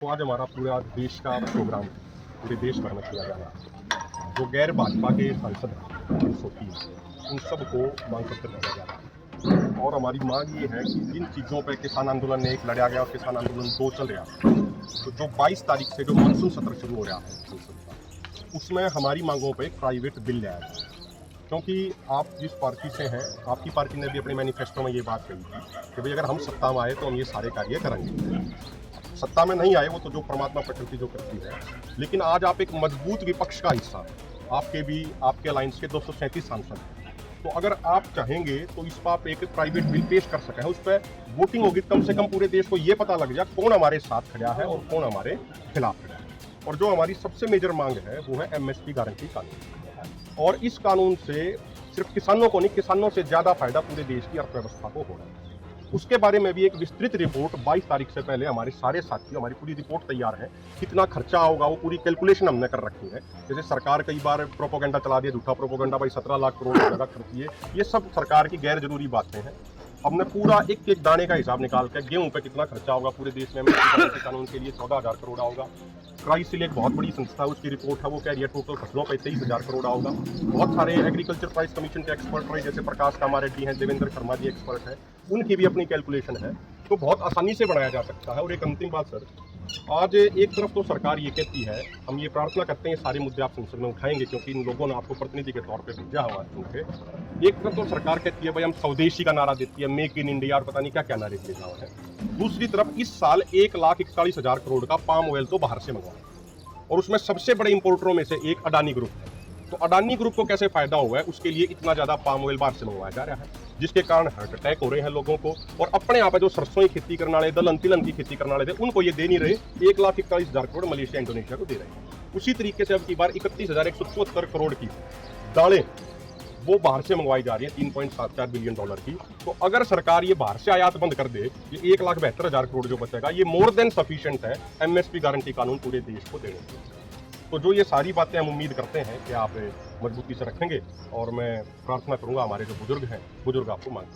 तो आज हमारा पूरा देश का प्रोग्राम पूरे देश भर में किया जा रहा है। जो गैर भाजपा के सांसद हैं 330 उन सबको मांग पत्र दिया जा रहा है और हमारी मांग ये है कि जिन चीज़ों पर किसान आंदोलन एक लड़ा गया और किसान आंदोलन 2 चल रहा है, तो जो 22 तारीख से जो मानसून सत्र शुरू हो रहा है संसद का, उसमें हमारी मांगों पर एक प्राइवेट बिल लाया जाए। क्योंकि आप जिस पार्टी से हैं, आपकी पार्टी ने भी अपने मैनिफेस्टो में ये बात कही थी कि भाई अगर हम सत्ता में आए तो हम ये सारे कार्य करेंगे। सत्ता में नहीं आए वो तो जो परमात्मा प्रकृति जो करती है, लेकिन आज आप एक मजबूत विपक्ष का हिस्सा हैं। आपके भी आपके अलायंस के 237 सांसद हैं, तो अगर आप चाहेंगे तो इस पर आप एक प्राइवेट बिल पेश कर सकें, उस पर वोटिंग होगी, कम से कम पूरे देश को ये पता लग जाए कौन हमारे साथ खड़ा है और कौन हमारे खिलाफ खड़ा है। और जो हमारी सबसे मेजर मांग है वो है MSP गारंटी कानून, और इस कानून से सिर्फ किसानों को नहीं, किसानों से ज्यादा फायदा पूरे देश की अर्थव्यवस्था को हो रहा है। उसके बारे में भी एक विस्तृत रिपोर्ट 22 तारीख से पहले हमारे सारे साथी, हमारी पूरी रिपोर्ट तैयार है। कितना खर्चा होगा वो पूरी कैलकुलेशन हमने कर रखी है। जैसे सरकार कई बार प्रोपोगंडा चला दिया, झूठा प्रोपोगंडा, भाई 17 लाख करोड़ ज्यादा खर्चिए, ये सब सरकार की गैर जरूरी बातें हैं। हमने पूरा एक एक दाने का हिसाब निकाल के, गेहूं पे कितना खर्चा होगा पूरे देश में, कानून के लिए 14,000 करोड़ होगा। क्राइसिल एक बहुत बड़ी संस्था है, उसकी रिपोर्ट है, वो कह रही है टोटल फसलों पर 23,000 करोड़ होगा। बहुत सारे एग्रीकल्चर प्राइस कमीशन के एक्सपर्ट रहे, जैसे प्रकाश कामारेड्डी हैं, देवेंद्र शर्मा जी एक्सपर्ट है, उनकी भी अपनी कैलकुलेशन है, तो बहुत आसानी से बनाया जा सकता है। और एक अंतिम बात सर, आज एक तरफ तो सरकार ये कहती है, हम ये प्रार्थना करते हैं सारे मुद्दे आप संसद में उठाएंगे क्योंकि इन लोगों ने आपको प्रतिनिधि के तौर पे भेजा हुआ है। एक तरफ तो सरकार कहती है भाई हम स्वदेशी का नारा देती है, मेक इन इंडिया और पता नहीं क्या क्या नारे भेजा हुआ है। दूसरी तरफ इस साल 1,41,000 करोड़ का पाम ऑयल तो बाहर से मंगवाया, और उसमें सबसे बड़े इंपोर्टरों में से एक अडानी ग्रुप है। तो अडानी ग्रुप को कैसे फायदा हुआ है, उसके लिए इतना ज्यादा पाम ऑयल बाहर से मंगवाया जा रहा है, जिसके कारण हार्ट अटैक हो रहे हैं लोगों को। और अपने यहाँ पे जो सरसों की खेती करने वाले, दलहन तिलहन की खेती करने वाले थे, उनको ये दे नहीं रहे, 1,41,000 करोड़ मलेशिया इंडोनेशिया को दे रहे हैं। उसी तरीके से अब की बार 31,174 करोड़ की दालें वो बाहर से मंगवाई जा रही है, $3.74 बिलियन की। तो अगर सरकार ये बाहर से आयात बंद कर दे, ये 1,72,000 करोड़ जो बचेगा, ये मोर देन सफिशिएंट है MSP गारंटी कानून पूरे देश को देने के लिए। तो जो ये सारी बातें हम उम्मीद करते हैं कि आप मजबूती से रखेंगे, और मैं प्रार्थना करूंगा हमारे जो बुजुर्ग हैं, बुजुर्ग आपको मांग